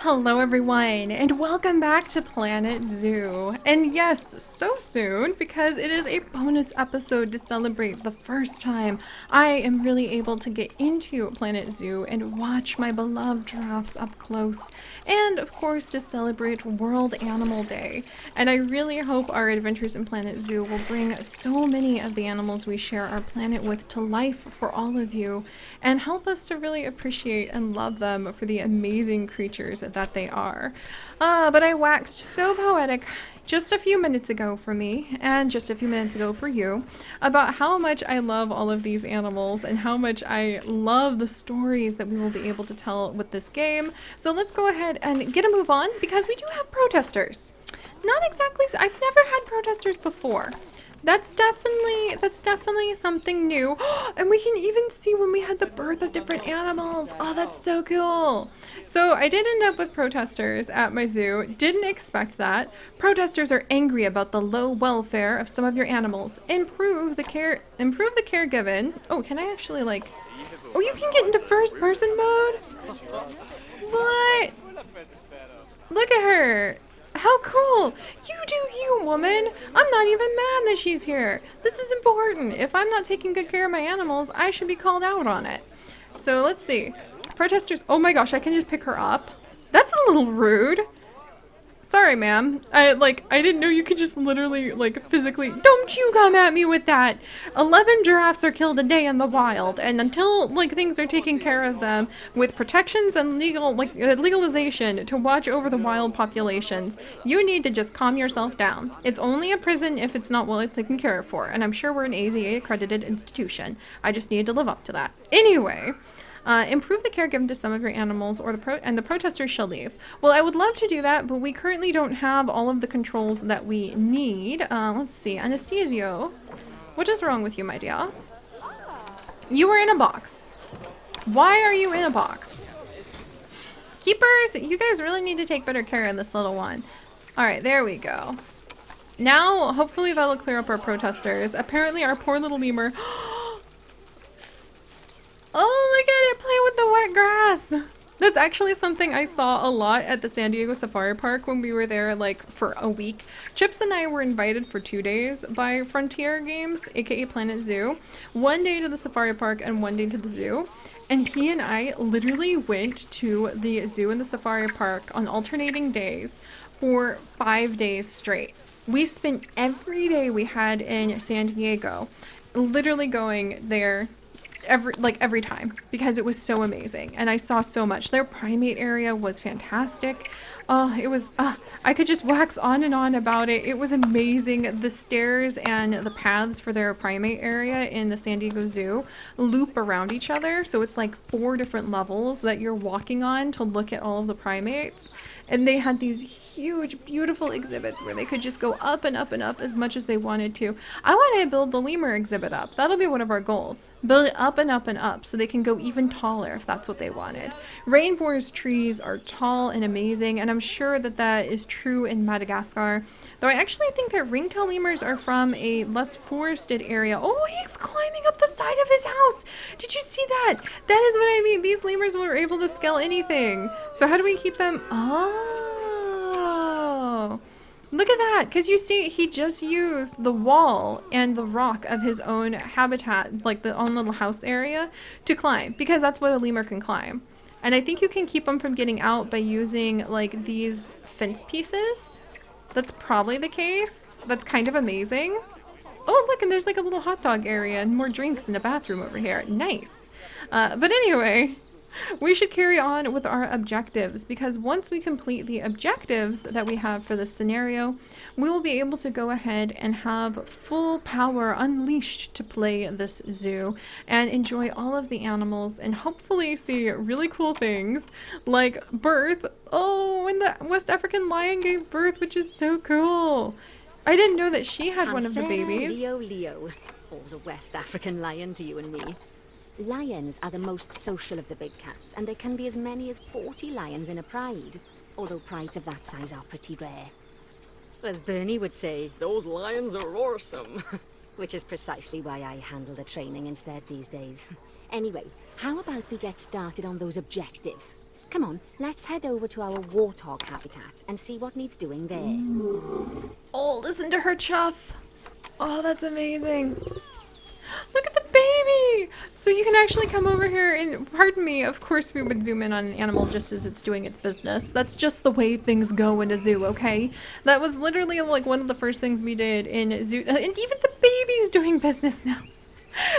Hello everyone, and welcome back to Planet Zoo. And yes, so soon, because it is a bonus episode to celebrate the first time I am really able to get into Planet Zoo and watch my beloved giraffes up close. And of course, to celebrate World Animal Day. And I really hope our adventures in Planet Zoo will bring so many of the animals we share our planet with to life for all of you, and help us to really appreciate and love them for the amazing creatures that they are. But I waxed so poetic just a few minutes ago for me, and just a few minutes ago for you, about how much I love all of these animals and how much I love the stories that we will be able to tell with this game. So let's go ahead and get a move on, because we do have protesters. Not exactly, I've never had protesters before. That's definitely something new. And we can even see when we had the birth of different animals. Oh, that's so cool. So I did end up with protesters at my zoo. Didn't expect that. Protesters are angry about the low welfare of some of your animals. Improve the care given. Oh, can I actually like, oh, you can get into first person mode? What? Look at her. How cool! You do you, woman! I'm not even mad that she's here. This is important. If I'm not taking good care of my animals, I should be called out on it. So let's see. Protesters. Oh my gosh, I can just pick her up. That's a little rude. Sorry, ma'am. I didn't know you could just literally, physically. Don't you come at me with that! 11 giraffes are killed a day in the wild, and until, things are taken care of them with protections and legalization to watch over the wild populations, you need to just calm yourself down. It's only a prison if it's not well taken care of for, and I'm sure we're an AZA accredited institution. I just need to live up to that. Anyway. Improve the care given to some of your animals, or the protesters shall leave. Well, I would love to do that, but we currently don't have all of the controls that we need. Let's see. Anesthesio. What is wrong with you, my dear? You are in a box. Why are you in a box? Keepers, you guys really need to take better care of this little one. Alright, there we go. Now, hopefully that'll clear up our protesters. Apparently our poor little lemur... Oh, look at it play with the wet grass. That's actually something I saw a lot at the San Diego Safari Park when we were there for a week. Chips and I were invited for 2 days by Frontier Games, aka Planet Zoo. 1 day to the Safari Park and 1 day to the zoo. And he and I literally went to the zoo and the Safari Park on alternating days for 5 days straight. We spent every day we had in San Diego literally going there every time, because it was so amazing and I saw so much. Their primate area was fantastic. Oh, it was, I could just wax on and on about it. It was amazing. The stairs and the paths for their primate area in the San Diego Zoo loop around each other. So it's like 4 different levels that you're walking on to look at all of the primates. And they had these huge, beautiful exhibits where they could just go up and up and up as much as they wanted to. I want to build the lemur exhibit up. That'll be one of our goals. Build it up and up and up so they can go even taller if that's what they wanted. Rainforest trees are tall and amazing, and I'm sure that that is true in Madagascar. Though I actually think that ringtail lemurs are from a less forested area. Oh, he's climbing up the side of his house. Did you see that? That is what I mean. These lemurs were able to scale anything. So how do we keep them? Oh, look at that. Because you see, he just used the wall and the rock of his own habitat, like the own little house area, to climb. Because that's what a lemur can climb. And I think you can keep them from getting out by using these fence pieces. That's probably the case. That's kind of amazing. Oh, look, and there's a little hot dog area and more drinks in a bathroom over here. Nice. But anyway, we should carry on with our objectives, because once we complete the objectives that we have for this scenario, we will be able to go ahead and have full power unleashed to play this zoo and enjoy all of the animals and hopefully see really cool things like birth. Oh, and the West African lion gave birth, which is so cool. I didn't know that she had one of the babies. Leo, or the West African lion to you and me. Lions are the most social of the big cats, and there can be as many as 40 lions in a pride, although prides of that size are pretty rare. As Bernie would say, those lions are awesome. Which is precisely why I handle the training instead these days. Anyway, how about we get started on those objectives? Come on, let's head over to our warthog habitat and see what needs doing there. Oh, listen to her chuff. Oh, that's amazing. Look at the baby! So you can actually come over here and, pardon me, of course we would zoom in on an animal just as it's doing its business. That's just the way things go in a zoo, okay? That was literally like one of the first things we did in zoo, and even the baby's doing business now.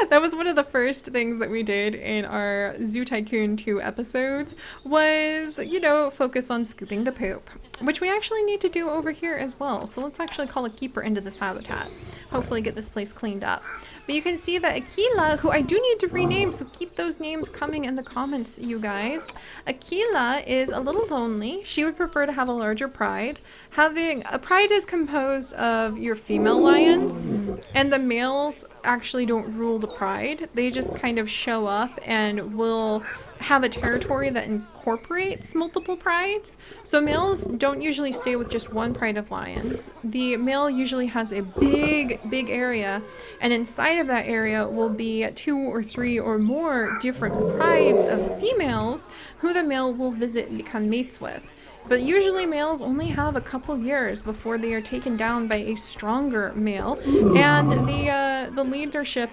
That was one of the first things that we did in our Zoo Tycoon 2 episodes was, you know, focus on scooping the poop, which we actually need to do over here as well. So let's actually call a keeper into this habitat. Hopefully get this place cleaned up. But you can see that Aquila, who I do need to rename, so keep those names coming in the comments, you guys. Aquila is a little lonely. She would prefer to have a larger pride. Having a pride is composed of your female lions, and the males actually don't rule the pride. They just kind of show up and will have a territory that incorporates multiple prides. So males don't usually stay with just one pride of lions. The male usually has a big area, and inside of that area will be 2 or 3 or more different prides of females who the male will visit and become mates with. But usually males only have a couple years before they are taken down by a stronger male, and the leadership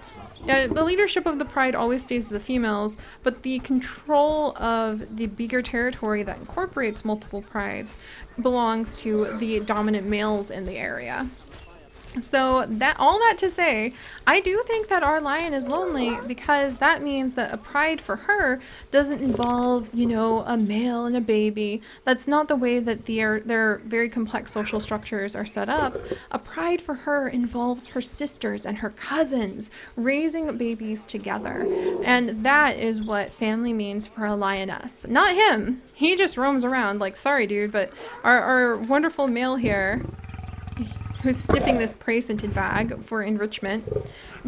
of the pride always stays with the females, but the control of the bigger territory that incorporates multiple prides belongs to the dominant males in the area. So all that to say, I do think that our lion is lonely because that means that a pride for her doesn't involve, you know, a male and a baby. That's not the way that their very complex social structures are set up. A pride for her involves her sisters and her cousins raising babies together. And that is what family means for a lioness. Not him. He just roams around like, sorry dude, but our wonderful male here, who's sniffing this prey-scented bag for enrichment,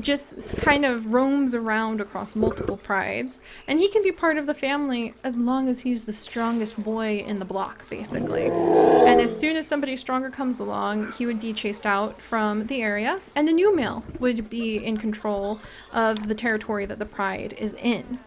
just kind of roams around across multiple prides. And he can be part of the family as long as he's the strongest boy in the block, basically. And as soon as somebody stronger comes along, he would be chased out from the area, and a new male would be in control of the territory that the pride is in.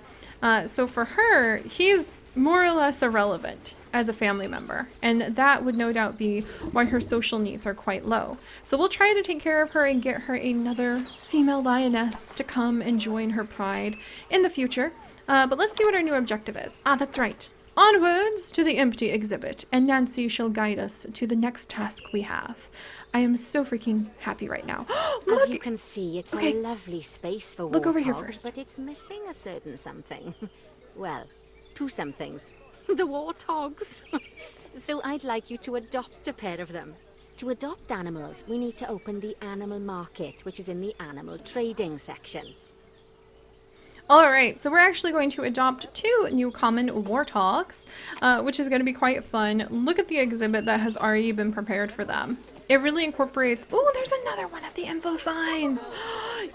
So for her, he's more or less irrelevant as a family member, and that would no doubt be why her social needs are quite low. So we'll try to take care of her and get her another female lioness to come and join her pride in the future. But let's see what our new objective is. Ah, that's right. Onwards to the empty exhibit, and Nancy shall guide us to the next task we have. I am so freaking happy right now. Look! As you can see, it's a lovely space for Look over here warthogs, first. but it's missing a certain something. Well, 2 somethings. The warthogs. So I'd like you to adopt a pair of them. To adopt animals, we need to open the animal market, which is in the animal trading section. Alright, so we're actually going to adopt 2 new common warthogs, which is going to be quite fun. Look at the exhibit that has already been prepared for them. It really incorporates... Oh, there's another one of the info signs!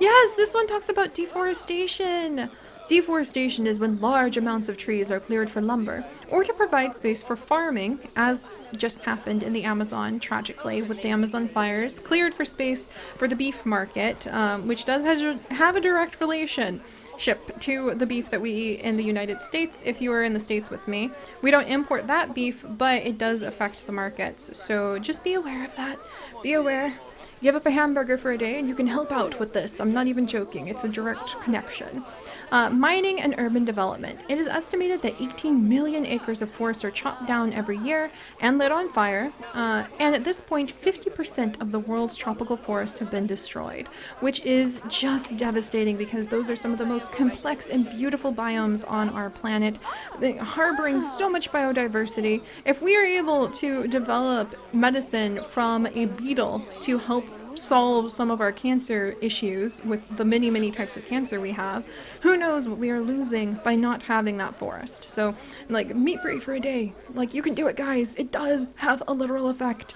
Yes, this one talks about deforestation! Deforestation is when large amounts of trees are cleared for lumber, or to provide space for farming, as just happened in the Amazon, tragically, with the Amazon fires, cleared for space for the beef market, which does have a direct relationship to the beef that we eat in the United States, if you are in the States with me. We don't import that beef, but it does affect the markets, so just be aware of that. Be aware. Give up a hamburger for a day and you can help out with this. I'm not even joking. It's a direct connection. Mining and urban development. It is estimated that 18 million acres of forest are chopped down every year and lit on fire. And at this point, 50% of the world's tropical forests have been destroyed, which is just devastating because those are some of the most complex and beautiful biomes on our planet, harboring so much biodiversity. If we are able to develop medicine from a beetle to help solve some of our cancer issues with the many types of cancer we have, who knows what we are losing by not having that forest. So like, meat free for a day, like, you can do it, guys. It does have a literal effect.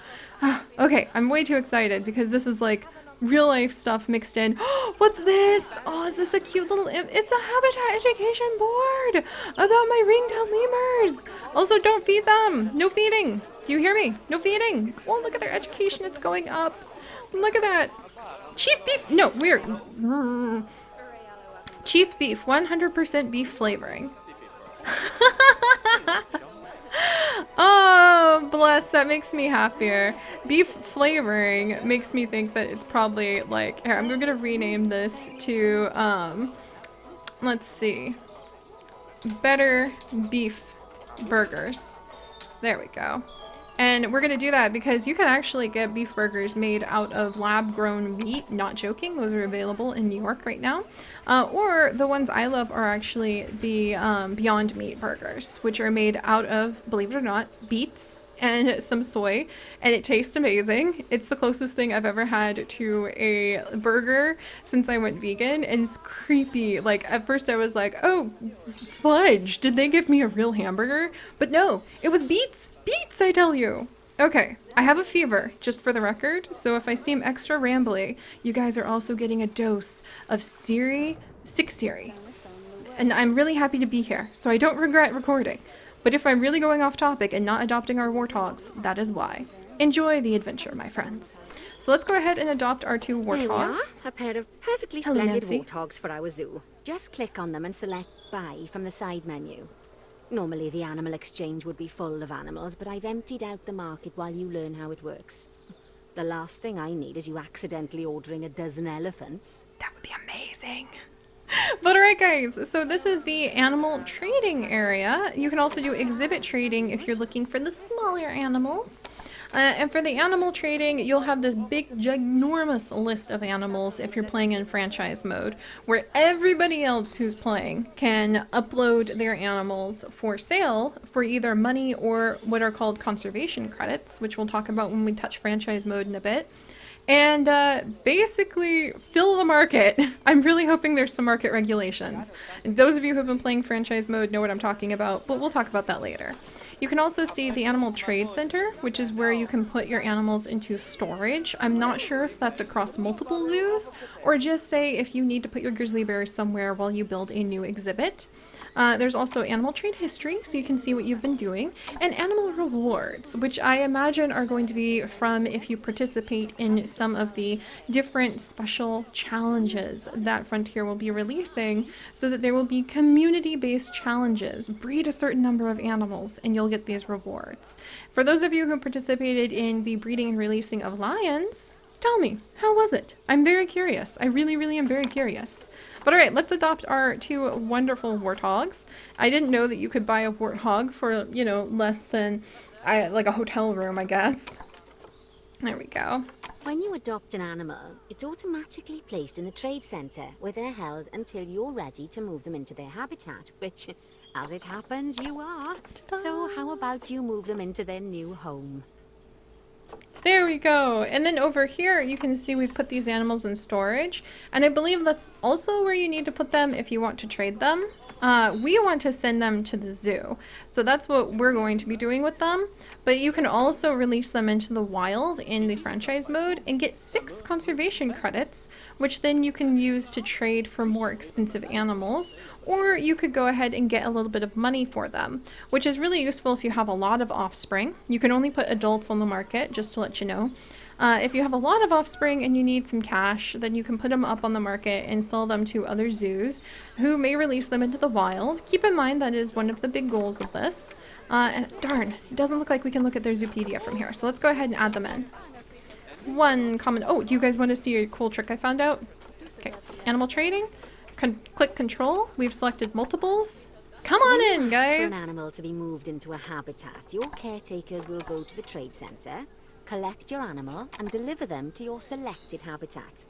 Okay, I'm way too excited because this is like real life stuff mixed in. What's this? Oh, is this a cute little it's a habitat education board about my ringtail lemurs. Also, don't feed them. No feeding. Do you hear me? No feeding. Oh, look at their education. It's going up. Look at that. Chief beef. No, weird. Chief beef. 100% beef flavoring. Bless, that makes me happier. Beef flavoring makes me think that it's probably like, here, I'm gonna rename this to, let's see, better beef burgers. There we go. And we're gonna do that because you can actually get beef burgers made out of lab-grown meat. Not joking, those are available in New York right now. Or the ones I love are actually the Beyond Meat burgers, which are made out of, believe it or not, beets and some soy, and it tastes amazing. It's the closest thing I've ever had to a burger since I went vegan, and it's creepy. Like, at first I was like, oh, fudge, did they give me a real hamburger? But no, it was beets! Beets, I tell you! Okay, I have a fever, just for the record, so if I seem extra rambly, you guys are also getting a dose of Seri, sick Seri. And I'm really happy to be here, so I don't regret recording. But if I'm really going off topic and not adopting our warthogs, that is why. Enjoy the adventure, my friends. So let's go ahead and adopt our 2 warthogs. There we are, a pair of perfectly Hello, splendid Nancy. warthogs for our zoo. Just click on them and select Buy from the side menu. Normally the animal exchange would be full of animals, but I've emptied out the market while you learn how it works. The last thing I need is you accidentally ordering a dozen elephants. That would be amazing. But alright guys, so this is the animal trading area. You can also do exhibit trading if you're looking for the smaller animals. And for the animal trading, you'll have this big, ginormous list of animals if you're playing in franchise mode, where everybody else who's playing can upload their animals for sale for either money or what are called conservation credits, which we'll talk about when we touch franchise mode in a bit. And basically fill the market. I'm really hoping there's some market regulations. And those of you who have been playing franchise mode know what I'm talking about, but we'll talk about that later. You can also see the Animal Trade Center, which is where you can put your animals into storage. I'm not sure if that's across multiple zoos, or just say if you need to put your grizzly bears somewhere while you build a new exhibit. There's also animal trade history, so you can see what you've been doing, and animal rewards, which I imagine are going to be from if you participate in some of the different special challenges that Frontier will be releasing, so that there will be community-based challenges. Breed a certain number of animals, and you'll get these rewards. For those of you who participated in the breeding and releasing of lions, tell me, how was it? I'm very curious. I really am very curious. But alright, let's adopt our 2 wonderful warthogs. I didn't know that you could buy a warthog for, you know, less than like a hotel room, I guess. There we go. When you adopt an animal, it's automatically placed in the trade center where they're held until you're ready to move them into their habitat, which, as it happens, you are. So how about you move them into their new home? There we go. And then over here, you can see we've put these animals in storage. And I believe that's also where you need to put them if you want to trade them. We want to send them to the zoo. So that's what we're going to be doing with them. But you can also release them into the wild in the franchise mode and get 6 conservation credits, which then you can use to trade for more expensive animals. Or you could go ahead and get a little bit of money for them, which is really useful if you have a lot of offspring. You can only put adults on the market, just to let you know. If you have a lot of offspring and you need some cash, then you can put them up on the market and sell them to other zoos who may release them into the wild. Keep in mind that is one of the big goals of this. And darn, it doesn't look like we can look at their Zoopedia from here. So let's go ahead and add them in. One common, oh, do you guys want to see a cool trick I found out? Okay, animal trading. Click control. We've selected multiples. Come on in, guys. For an animal to be moved into a habitat, your caretakers will go to the trade center, collect your animal, and deliver them to your selected habitat.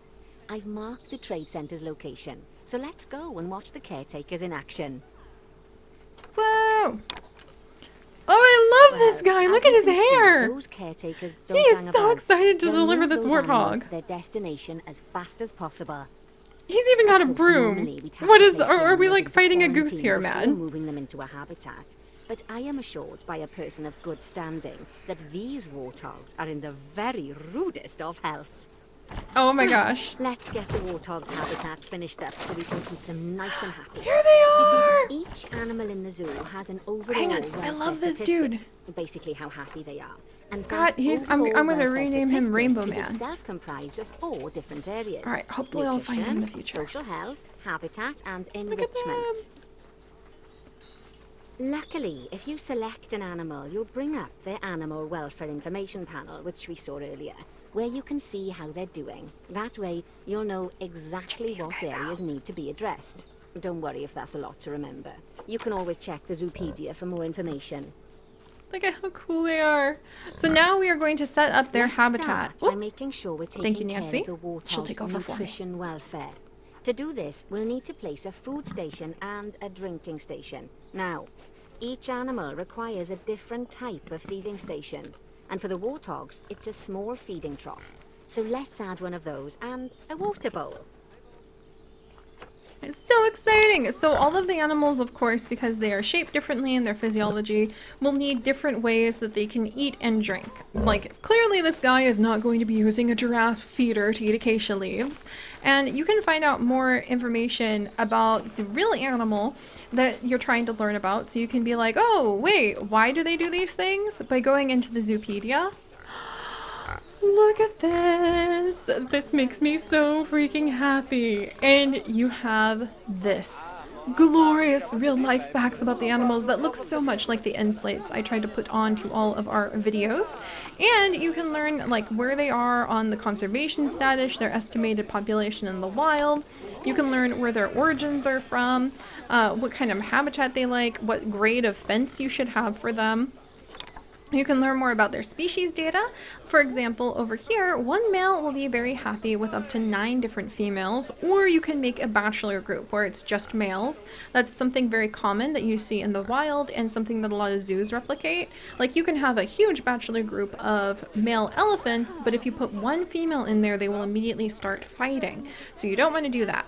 I've marked the trade center's location, so let's go and watch the caretakers in action. Whoa! Oh, I love this guy! Look at his hair! Those caretakers He don't is hang so about. excited to They'll deliver move this those animals warthog. to their destination as fast as possible. He's even got a Of course, broom. normally we'd have What to is the, place the are we animals like into fighting a goose quarantine here, before man? moving them into a habitat. But I am assured by a person of good standing that these warthogs are in the very rudest of health. Oh my gosh. Let's get the warthog's habitat finished up so we can keep them nice and happy. Here they are! You see, each animal in the zoo has an overall Hang on, I welfare love this statistic, dude. basically how happy they are. And Scott, that he's, I'm overall gonna welfare rename him statistic Rainbow is Man. itself comprised of 4 different areas. All right, hopefully I'll find him in the Nutrition, future. Social health, habitat, and Look at enrichment. them. Luckily, if you select an animal, you'll bring up their animal welfare information panel, which we saw earlier, where you can see how they're doing. That way, you'll know exactly what areas need to be addressed. Don't worry if that's a lot to remember. You can always check the Zoopedia for more information. Look at how cool they are. So now we are going to set up their habitat. Start by making sure we're taking care Nancy. of the She'll take warthog's over for me. nutrition welfare. To do this, we'll need to place a food station and a drinking station. Now, each animal requires a different type of feeding station. And for the warthogs, it's a small feeding trough. So let's add one of those and a water bowl. It's so exciting! So all of the animals, of course, because they are shaped differently in their physiology, will need different ways that they can eat and drink. Like, clearly this guy is not going to be using a giraffe feeder to eat acacia leaves. And you can find out more information about the real animal that you're trying to learn about. So you can be like, oh, wait, why do they do these things? By going into the Zoopedia. Look at this. This makes me so freaking happy. And you have this. Glorious real-life facts about the animals that look so much like the end slates I tried to put on to all of our videos. And you can learn like where they are on the conservation status, their estimated population in the wild. You can learn where their origins are from, what kind of habitat they like, what grade of fence you should have for them. You can learn more about their species data. For example, over here, one male will be very happy with up to 9 different females, or you can make a bachelor group where it's just males. That's something very common that you see in the wild and something that a lot of zoos replicate. Like you can have a huge bachelor group of male elephants, but if you put one female in there, they will immediately start fighting. So you don't want to do that.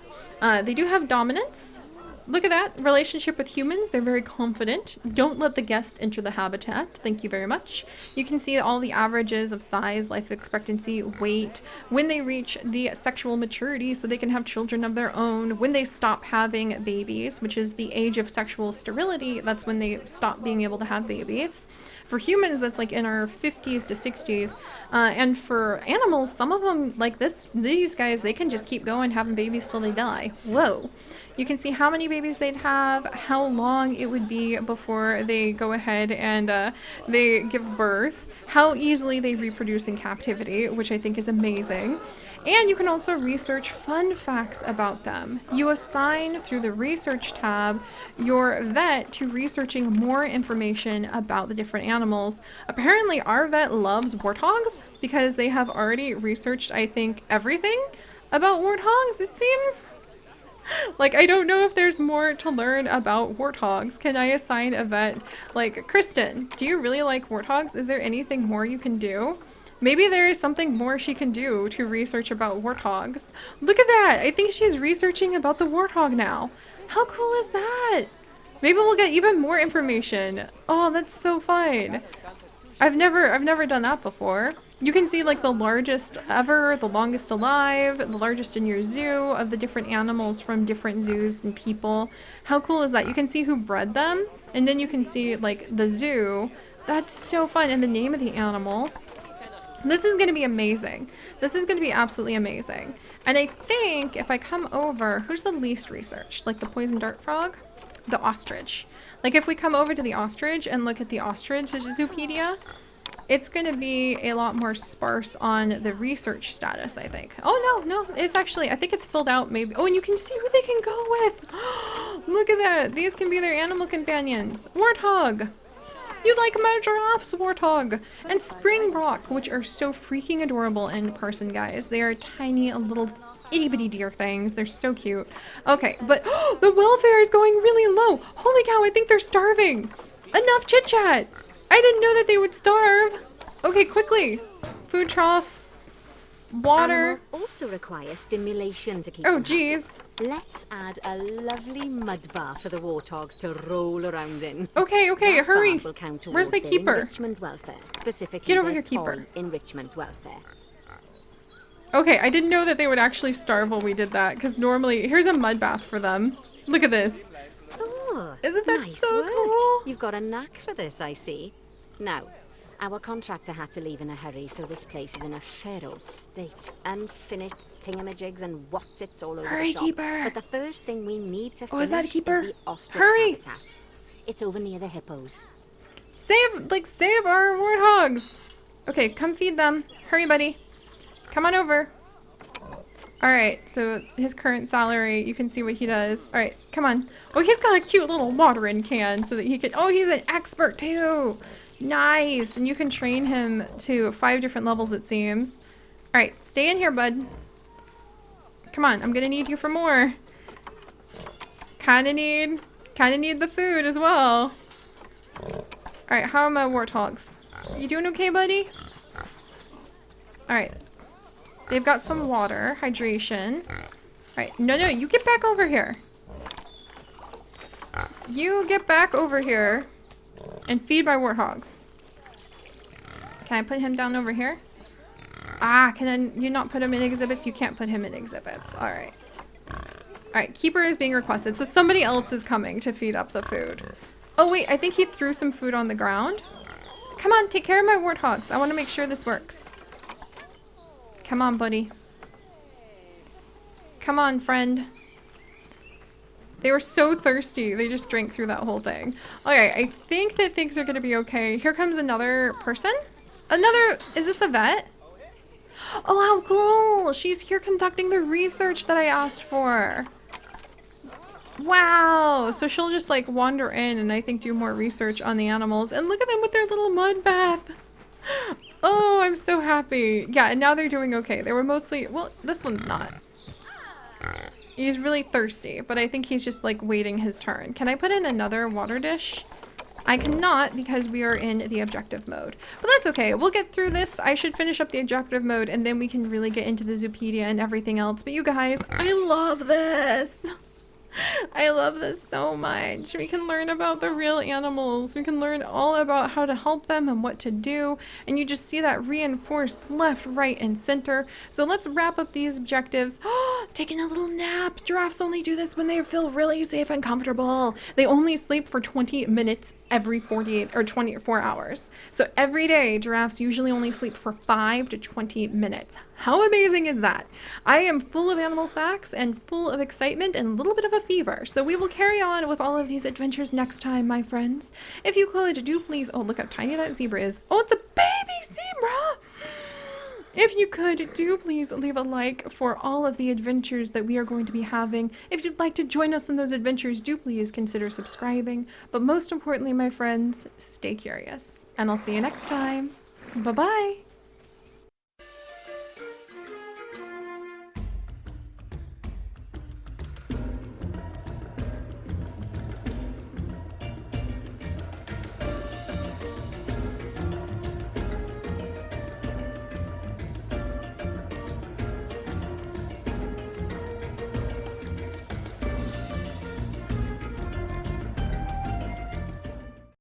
They do have dominance. Look at that relationship with humans. They're very confident. Don't let the guest enter the habitat. Thank you very much. You can see all the averages of size, life expectancy, weight, when they reach the sexual maturity so they can have children of their own, when they stop having babies, which is the age of sexual sterility. That's when they stop being able to have babies. For humans, that's like in our 50s to 60s. And for animals, some of them, like these guys, they can just keep going having babies till they die. Whoa. You can see how many babies they'd have, how long it would be before they go ahead and they give birth, how easily they reproduce in captivity, which I think is amazing. And you can also research fun facts about them. You assign through the research tab your vet to researching more information about the different animals. Apparently our vet loves warthogs because they have already researched, I think, everything about warthogs, it seems. Like, I don't know if there's more to learn about warthogs. Can I assign a vet? Like, Kristen, do you really like warthogs? Is there anything more you can do? Maybe there is something more she can do to research about warthogs. Look at that! I think she's researching about the warthog now. How cool is that? Maybe we'll get even more information. Oh, that's so fun. I've never done that before. You can see like the largest ever, the longest alive, the largest in your zoo of the different animals from different zoos and people. How cool is that? You can see who bred them, and then you can see like the zoo. That's so fun. And the name of the animal. This is going to be amazing. This is going to be absolutely amazing. And I think if I come over, who's the least researched? Like the poison dart frog? The ostrich. Like if we come over to the ostrich and look at the ostrich Zoopedia, it's going to be a lot more sparse on the research status, I think. Oh, no, it's actually, I think it's filled out maybe. Oh, and you can see who they can go with. Look at that. These can be their animal companions. Warthog. You like my giraffes, Warthog. And springbok, which are so freaking adorable in person, guys. They are tiny little itty-bitty deer things. They're so cute. Okay, but the welfare is going really low. Holy cow, I think they're starving. Enough chit-chat. I didn't know that they would starve. Okay, quickly. Food trough. Water. Animals also require stimulation to keep Oh, them happy. geez. Let's add a lovely mud bath for the warthogs to roll around in. Okay, That hurry. bath will count Where's towards my their keeper? enrichment welfare, specifically Get over their here, keeper. toy enrichment welfare. Okay, I didn't know that they would actually starve while we did that, because normally, here's a mud bath for them. Look at this. Oh, Isn't that nice so work. cool? You've got a knack for this, I see. Now, our contractor had to leave in a hurry, so this place is in a feral state. Unfinished thingamajigs and what's-its all over Hurry, the shop. keeper. But the first thing we need to Oh, is that a finish keeper? is the ostrich Hurry. habitat. It's over near the hippos. Save our warthogs. Okay, come feed them. Hurry, buddy. Come on over. All right, so his current salary, you can see what he does. All right, come on. Oh, he's got a cute little watering can so that he can, oh, he's an expert too. Nice, and you can train him to 5 different levels, it seems. All right, stay in here, bud. Come on, I'm gonna need you for more. Kinda need the food as well. All right, how are my warthogs? You doing okay, buddy? All right. They've got some water, hydration. Alright, no, you get back over here. You get back over here and feed my warthogs. Can I put him down over here? Ah, can you not put him in exhibits? You can't put him in exhibits. Alright. Alright, keeper is being requested. So somebody else is coming to feed up the food. Oh wait, I think he threw some food on the ground. Come on, take care of my warthogs. I want to make sure this works. Come on, buddy. Come on, friend. They were so thirsty. They just drank through that whole thing. Okay, I think that things are gonna be okay. Here comes another person. Is this a vet? Oh, how cool. She's here conducting the research that I asked for. Wow. So she'll just like wander in and I think do more research on the animals. And look at them with their little mud bath. Oh, I'm so happy. Yeah, and now they're doing okay. They were mostly, well, this one's not. He's really thirsty, but I think he's just like waiting his turn. Can I put in another water dish? I cannot because we are in the objective mode. But that's okay. We'll get through this. I should finish up the objective mode and then we can really get into the Zoopedia and everything else. But you guys, I love this. I love this so much. We can learn about the real animals. We can learn all about how to help them and what to do. And you just see that reinforced left, right, and center. So let's wrap up these objectives. Taking a little nap. Giraffes only do this when they feel really safe and comfortable. They only sleep for 20 minutes every 48 or 24 hours. So every day, giraffes usually only sleep for 5 to 20 minutes. How amazing is that? I am full of animal facts and full of excitement and a little bit of a fever. So we will carry on with all of these adventures next time, my friends. If you could, do please... Oh, look how tiny that zebra is. Oh, it's a baby zebra! If you could, do please leave a like for all of the adventures that we are going to be having. If you'd like to join us in those adventures, do please consider subscribing. But most importantly, my friends, stay curious. And I'll see you next time. Bye-bye!